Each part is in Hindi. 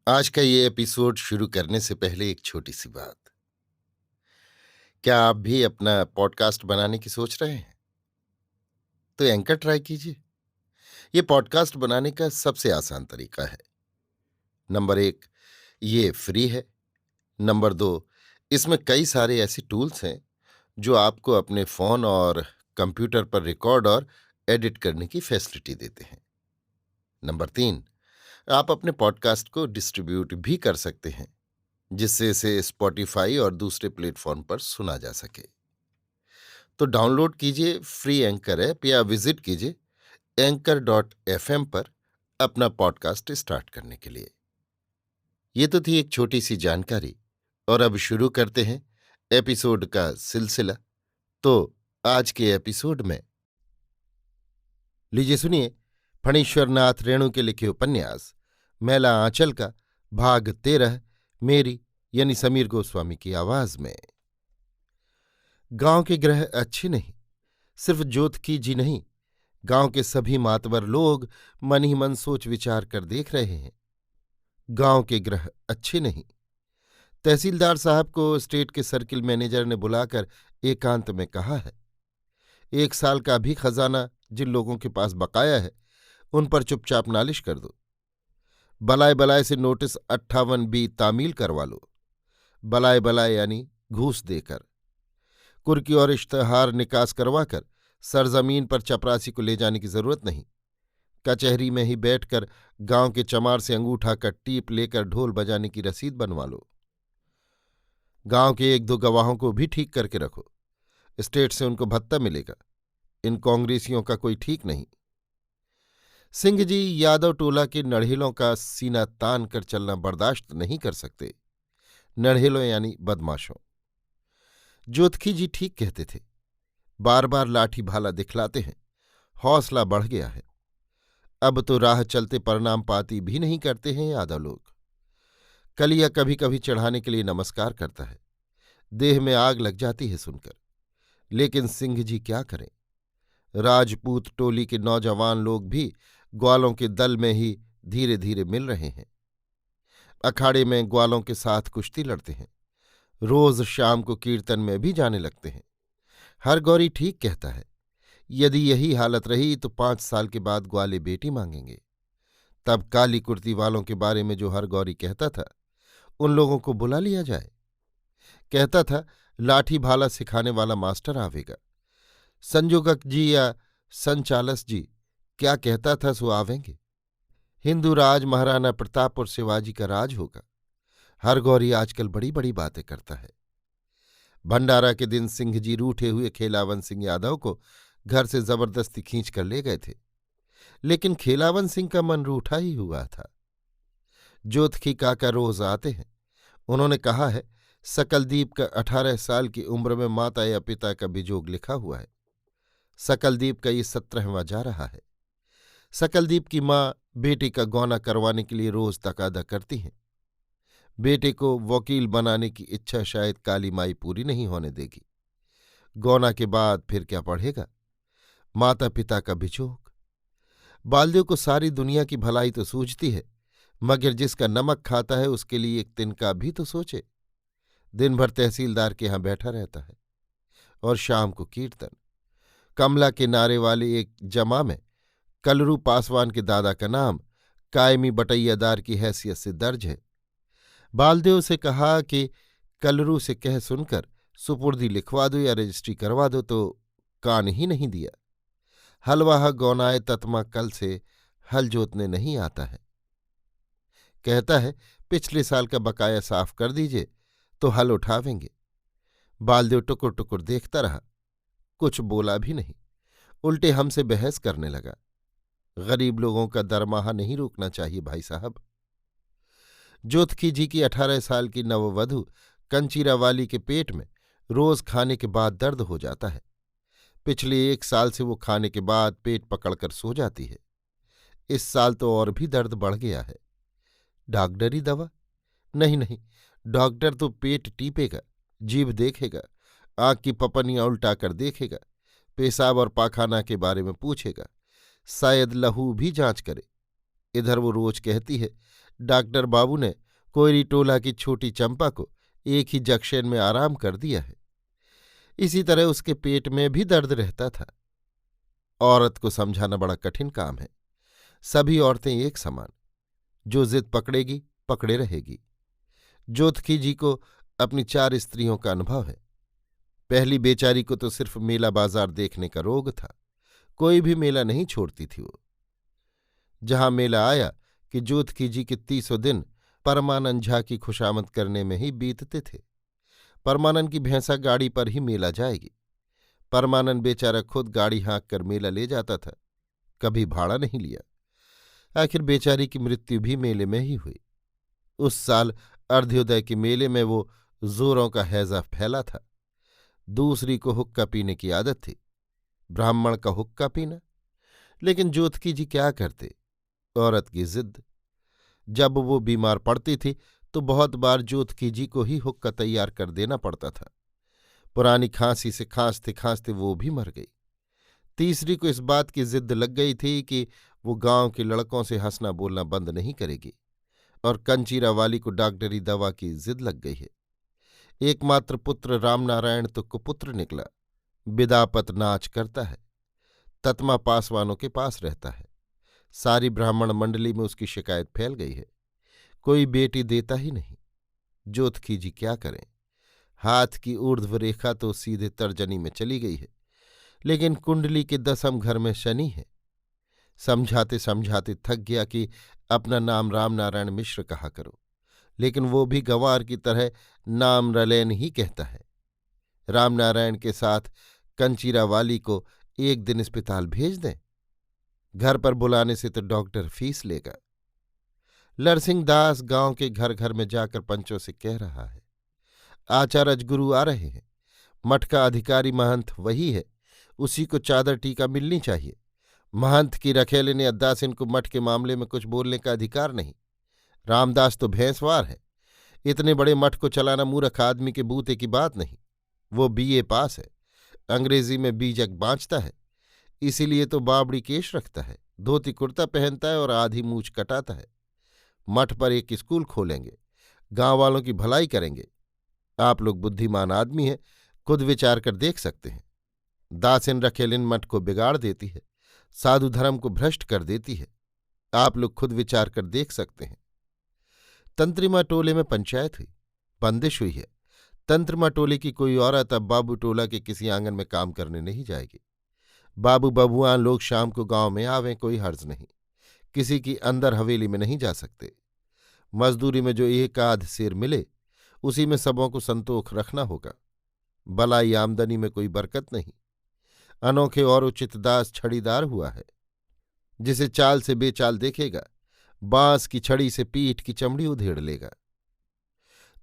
आज का ये एपिसोड शुरू करने से पहले एक छोटी सी बात। क्या आप भी अपना पॉडकास्ट बनाने की सोच रहे हैं? तो एंकर ट्राई कीजिए। ये पॉडकास्ट बनाने का सबसे आसान तरीका है। नंबर 1, ये फ्री है। नंबर 2, इसमें कई सारे ऐसे टूल्स हैं जो आपको अपने फ़ोन और कंप्यूटर पर रिकॉर्ड और एडिट करने की फैसिलिटी देते हैं। नंबर 3, आप अपने पॉडकास्ट को डिस्ट्रीब्यूट भी कर सकते हैं, जिससे इसे स्पॉटिफाई और दूसरे प्लेटफॉर्म पर सुना जा सके। तो डाउनलोड कीजिए फ्री एंकर ऐप या विजिट कीजिए anchor.fm पर अपना पॉडकास्ट स्टार्ट करने के लिए। ये तो थी एक छोटी सी जानकारी, और अब शुरू करते हैं एपिसोड का सिलसिला। तो आज के एपिसोड में लीजिए सुनिए फणीश्वर नाथ रेणु के लिखे उपन्यास मैला आंचल का भाग 13, मेरी यानी समीर गोस्वामी की आवाज में। गांव के ग्रह अच्छे नहीं। सिर्फ ज्योतकी जी नहीं, गांव के सभी मातवर लोग मन ही मन सोच विचार कर देख रहे हैं। गांव के ग्रह अच्छे नहीं। तहसीलदार साहब को स्टेट के सर्किल मैनेजर ने बुलाकर एकांत में कहा है, 1 साल का भी खजाना जिन लोगों के पास बकाया है उन पर चुपचाप नालिश कर दो। बलाए बलाए से नोटिस 58B तामील करवा लो। बलाए बलाए यानी घूस देकर, कुर्की और इश्तहार निकास करवाकर सरजमीन पर चपरासी को ले जाने की जरूरत नहीं। कचहरी में ही बैठकर गांव के चमार से अंगूठा का टीप लेकर ढोल बजाने की रसीद बनवा लो। गांव के 1-2 गवाहों को भी ठीक करके रखो। स्टेट से उनको भत्ता मिलेगा। इन कांग्रेसियों का कोई ठीक नहीं। सिंह जी यादव टोला के नढ़ेलों का सीना तान कर चलना बर्दाश्त नहीं कर सकते। नढ़ेलों यानी बदमाशों। जोतखी जी ठीक कहते थे। बार बार लाठी भाला दिखलाते हैं। हौसला बढ़ गया है। अब तो राह चलते प्रणाम पाती भी नहीं करते हैं यादव लोग। कलिया कभी कभी चढ़ाने के लिए नमस्कार करता है। देह में आग लग जाती है सुनकर। लेकिन सिंह जी क्या करें। राजपूत टोली के नौजवान लोग भी ग्वालों के दल में ही धीरे धीरे मिल रहे हैं। अखाड़े में ग्वालों के साथ कुश्ती लड़ते हैं। रोज शाम को कीर्तन में भी जाने लगते हैं। हर गौरी ठीक कहता है, यदि यही हालत रही तो 5 साल के बाद ग्वाले बेटी मांगेंगे। तब काली कुर्ती वालों के बारे में जो हर गौरी कहता था, उन लोगों को बुला लिया जाए। कहता था लाठी भाला सिखाने वाला मास्टर आवेगा। संजोगक जी या संचालस जी क्या कहता था सो आवेंगे। हिंदू राज महाराणा प्रताप और शिवाजी का राज होगा। हर गौरी आजकल बड़ी बड़ी बातें करता है। भंडारा के दिन सिंह जी रूठे हुए खेलावन सिंह यादव को घर से जबरदस्ती खींच कर ले गए थे। लेकिन खेलावन सिंह का मन रूठा ही हुआ था। जोतखी काका रोज आते हैं। उन्होंने कहा है, सकलदीप का 18 साल की उम्र में माता या पिता का विजोग लिखा हुआ है। सकलदीप का ये 17वां जा रहा है। सकलदीप की माँ बेटे का गौना करवाने के लिए रोज तकादा करती हैं। बेटे को वकील बनाने की इच्छा शायद काली माई पूरी नहीं होने देगी। गौना के बाद फिर क्या पढ़ेगा। माता पिता का विजोग। बालदेव को सारी दुनिया की भलाई तो सूझती है, मगर जिसका नमक खाता है उसके लिए एक तिनका भी तो सोचे। दिन भर तहसीलदार के यहां बैठा रहता है और शाम को कीर्तन। कमला के नारे वाले एक जमा में कलरू पासवान के दादा का नाम कायमी बटैयादार की हैसियत से दर्ज है। बालदेव से कहा कि कलरू से कह सुनकर सुपुर्दी लिखवा दो या रजिस्ट्री करवा दो, तो कान ही नहीं दिया। हलवाहा गौनाए ततमा कल से हल जोतने नहीं आता है। कहता है पिछले साल का बकाया साफ कर दीजिए तो हल उठावेंगे। बालदेव टुकुर टुकुर देखता रहा, कुछ बोला भी नहीं। उल्टे हमसे बहस करने लगा। गरीब लोगों का दरमाहा नहीं रोकना चाहिए भाई साहब। जोतखी जी की 18 साल की नववधु कंचीरावाली के पेट में रोज खाने के बाद दर्द हो जाता है। पिछले 1 साल से वो खाने के बाद पेट पकड़कर सो जाती है। इस साल तो और भी दर्द बढ़ गया है। डॉक्टरी दवा? नहीं नहीं, डॉक्टर तो पेट टीपेगा, जीभ देखेगा, आंख की पपनियां उल्टाकर देखेगा, पेशाब और पाखाना के बारे में पूछेगा, शायद लहू भी जांच करे। इधर वो रोज कहती है डॉक्टर बाबू ने कोयरी टोला की छोटी चंपा को एक ही जंक्शन में आराम कर दिया है। इसी तरह उसके पेट में भी दर्द रहता था। औरत को समझाना बड़ा कठिन काम है। सभी औरतें एक समान, जो जिद पकड़ेगी पकड़े रहेगी। जोतकी जी को अपनी 4 स्त्रियों का अनुभव है। पहली बेचारी को तो सिर्फ मेला बाजार देखने का रोग था, कोई भी मेला नहीं छोड़ती थी वो। जहां मेला आया कि जोतकी जी के 30 दिन परमानंद झा की खुशामद करने में ही बीतते थे। परमानंद की भैंसा गाड़ी पर ही मेला जाएगी। परमानंद बेचारा खुद गाड़ी हाँक कर मेला ले जाता था, कभी भाड़ा नहीं लिया। आखिर बेचारी की मृत्यु भी मेले में ही हुई। उस साल अर्ध्योदय के मेले में वो जोरों का हैजा फैला था। दूसरी को हुक्का पीने की आदत थी, ब्राह्मण का हुक्का पीना। लेकिन जोतकी जी क्या करते, औरत की जिद। जब वो बीमार पड़ती थी तो बहुत बार जोतकी जी को ही हुक्का तैयार कर देना पड़ता था। पुरानी खांसी से खांसते खांसते वो भी मर गई। तीसरी को इस बात की जिद लग गई थी कि वो गांव के लड़कों से हंसना बोलना बंद नहीं करेगी, और कंचीरा वाली को डॉक्टरी दवा की जिद लग गई है। एकमात्र पुत्र रामनारायण तो कुपुत्र निकला, बिदापत नाच करता है, ततमा पासवानों के पास रहता है। सारी ब्राह्मण मंडली में उसकी शिकायत फैल गई है, कोई बेटी देता ही नहीं। जोतकी जी क्या करें? हाथ की ऊर्ध्व रेखा तो सीधे तर्जनी में चली गई है, लेकिन कुंडली के 10वें घर में शनि है। समझाते समझाते थक गया कि अपना नाम रामनारायण मिश्र कहा करो, लेकिन वो भी गंवार की तरह नाम रलैन ही कहता है। रामनारायण के साथ कंचीरा वाली को एक दिन अस्पताल भेज दें। घर पर बुलाने से तो डॉक्टर फीस लेगा। लरसिंह दास गांव के घर घर में जाकर पंचों से कह रहा है, आचार्य गुरु आ रहे हैं, मठ का अधिकारी महंत वही है, उसी को चादर टीका मिलनी चाहिए। महंत की रखेले ने अद्दासिन को मठ के मामले में कुछ बोलने का अधिकार नहीं। रामदास तो भैंसवार है, इतने बड़े मठ को चलाना मूर्ख आदमी के बूते की बात नहीं। वो बीए पास है, अंग्रेजी में बीजक बाँचता है, इसीलिए तो बाबड़ी केश रखता है, धोती कुर्ता पहनता है और आधी मूछ कटाता है। मठ पर एक स्कूल खोलेंगे, गांव वालों की भलाई करेंगे। आप लोग बुद्धिमान आदमी हैं, खुद विचार कर देख सकते हैं। दासिन रखेलिन मठ को बिगाड़ देती है, साधु धर्म को भ्रष्ट कर देती है। आप लोग खुद विचार कर देख सकते हैं। तंत्रिमा टोले में पंचायत हुई, बंदिश हुई है। तंत्रिमा टोले की कोई औरत अब बाबू टोला के किसी आंगन में काम करने नहीं जाएगी। बाबू बबुआन लोग शाम को गांव में आवें, कोई हर्ज नहीं। किसी की अंदर हवेली में नहीं जा सकते। मजदूरी में जो एक आध सेर मिले, उसी में सबों को संतोख रखना होगा। बलाई आमदनी में कोई बरकत नहीं। अनोखे और उचित दास छड़ीदार हुआ है, जिसे चाल से बेचाल देखेगा, बांस की छड़ी से पीठ की चमड़ी उधेड़ लेगा।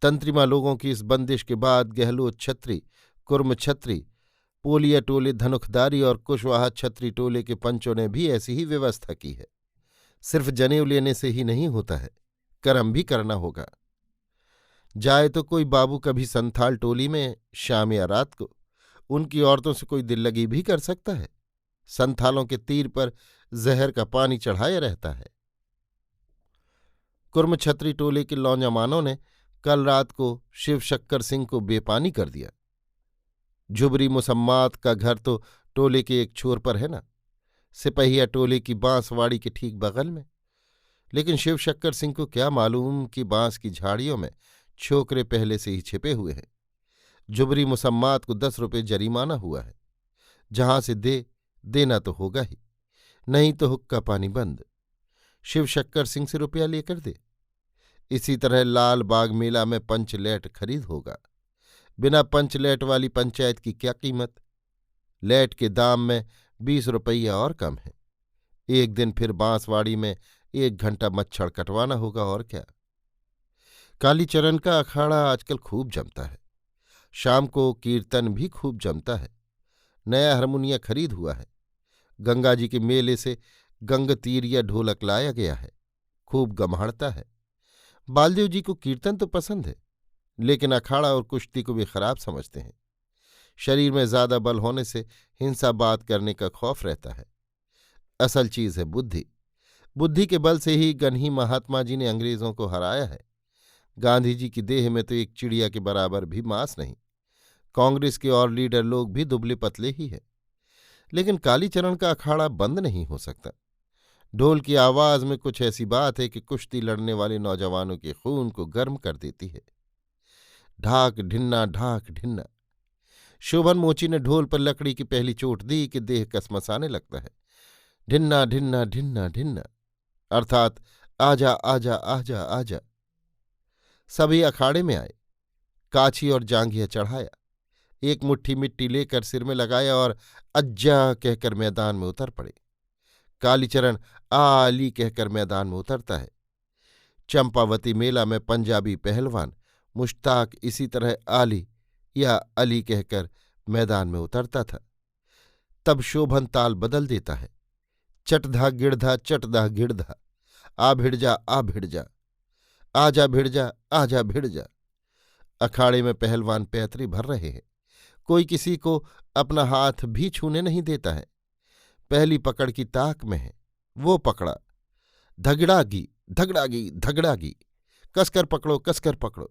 तंत्रिमा लोगों की इस बंदिश के बाद गहलोत छत्री, कुर्म छत्री, पोलिया टोले धनुखदारी और कुशवाहा छत्री टोले के पंचों ने भी ऐसी ही व्यवस्था की है। सिर्फ जनेऊ लेने से ही नहीं होता है, कर्म भी करना होगा। जाए तो कोई बाबू कभी संथाल टोली में शाम या रात को उनकी औरतों से कोई दिल लगी भी कर सकता है। संथालों के तीर पर जहर का पानी चढ़ाया रहता है। कुर्म छत्री टोले के लौंजामानों ने कल रात को शिव शक्कर सिंह को बेपानी कर दिया। झुबरी मुसम्मात का घर तो टोले के एक छोर पर है ना, सिपहिया टोले की बांसवाड़ी के ठीक बगल में। लेकिन शिव शक्कर सिंह को क्या मालूम कि बांस की झाड़ियों में छोकरे पहले से ही छिपे हुए हैं। झुबरी मुसम्मात को 10 रुपये जरिमाना हुआ है। जहां से देना तो होगा ही, नहीं तो हुक्का पानी बंद। शिव शक्कर सिंह से रुपया लेकर दे। इसी तरह लाल बाग मेला में पंचलैट खरीद होगा। बिना पंचलैट वाली पंचायत की क्या कीमत? लैट के दाम में 20 रुपया और कम है। एक दिन फिर बांसवाड़ी में 1 घंटा मच्छर कटवाना होगा, और क्या। कालीचरण का अखाड़ा आजकल खूब जमता है। शाम को कीर्तन भी खूब जमता है। नया हारमोनिया खरीद हुआ है। गंगा जी के मेले से गंगतीरिया ढोलक लाया गया है, खूब गम्हाड़ता है। बालदेव जी को कीर्तन तो पसंद है, लेकिन अखाड़ा और कुश्ती को भी खराब समझते हैं। शरीर में ज्यादा बल होने से हिंसा बात करने का खौफ रहता है। असल चीज है बुद्धि। बुद्धि के बल से ही गनही महात्मा जी ने अंग्रेजों को हराया है। गांधी जी की देह में तो एक चिड़िया के बराबर भी मांस नहीं। कांग्रेस के और लीडर लोग भी दुबले पतले ही हैं। लेकिन कालीचरण का अखाड़ा बंद नहीं हो सकता। ढोल की आवाज में कुछ ऐसी बात है कि कुश्ती लड़ने वाले नौजवानों के खून को गर्म कर देती है। ढाक ढिन्ना ढाक ढिन्ना। शोभन मोची ने ढोल पर लकड़ी की पहली चोट दी कि देह कसमसाने लगता है। ढिन्ना ढिन्ना ढिन्ना ढिन्ना, अर्थात आजा आजा आजा आजा। सभी अखाड़े में आए। काछी और जांघिया चढ़ाया, एक मुट्ठी मिट्टी लेकर सिर में लगाया और अज्जा कहकर मैदान में उतर पड़े। कालीचरण आली कहकर मैदान में उतरता है। चंपावती मेला में पंजाबी पहलवान मुश्ताक इसी तरह आली या अली कहकर मैदान में उतरता था। तब शोभन ताल बदल देता है। चटधा गिड़धा चटधा गिड़धा, आ भिड़ जा, आजा भिड़ जा, आजा भिड़ जा। अखाड़े में पहलवान पैतरे भर रहे हैं। कोई किसी को अपना हाथ भी छूने नहीं देता है। पहली पकड़ की ताक में है। वो पकड़ा। धगड़ागी धगड़ागी धगड़ागी, कसकर पकड़ो कसकर पकड़ो।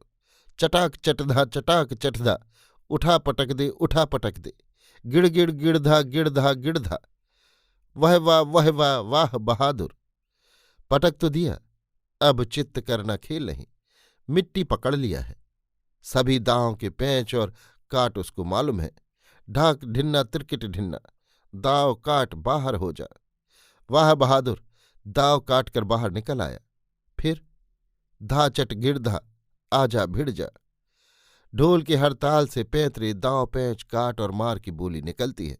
चटाक चटाक चटधा, उठा पटक दे। गिड़ गिड़ गिड़धा गिड़धा गिड़धा, वह वाह वाह बहादुर। पटक तो दिया, अब चित्त करना खेल नहीं। मिट्टी पकड़ लिया है। सभी दांव के पैंच और काट उसको मालूम है। ढाक ढिन्ना तिरकिट ढिन्ना, दाव काट बाहर हो जा। वाह बहादुर, दाव काट कर बाहर निकल आया। फिर धा चट गिरधा, आजा भिड़ जा। ढोल के हर ताल से पैंतरे दांव पैंच काट और मार की बोली निकलती है।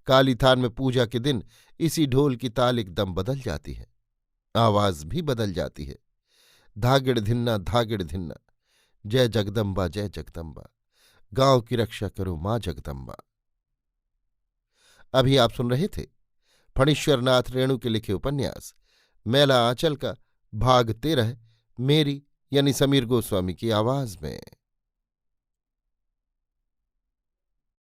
कालीथान में पूजा के दिन इसी ढोल की ताल एकदम बदल जाती है। आवाज भी बदल जाती है। धागिड़ धिन्ना, जय जगदम्बा, गांव की रक्षा करो मां जगदम्बा। अभी आप सुन रहे थे फणीश्वरनाथ रेणु के लिखे उपन्यास मैला आंचल का भाग 13, मेरी यानी समीर गोस्वामी की आवाज में।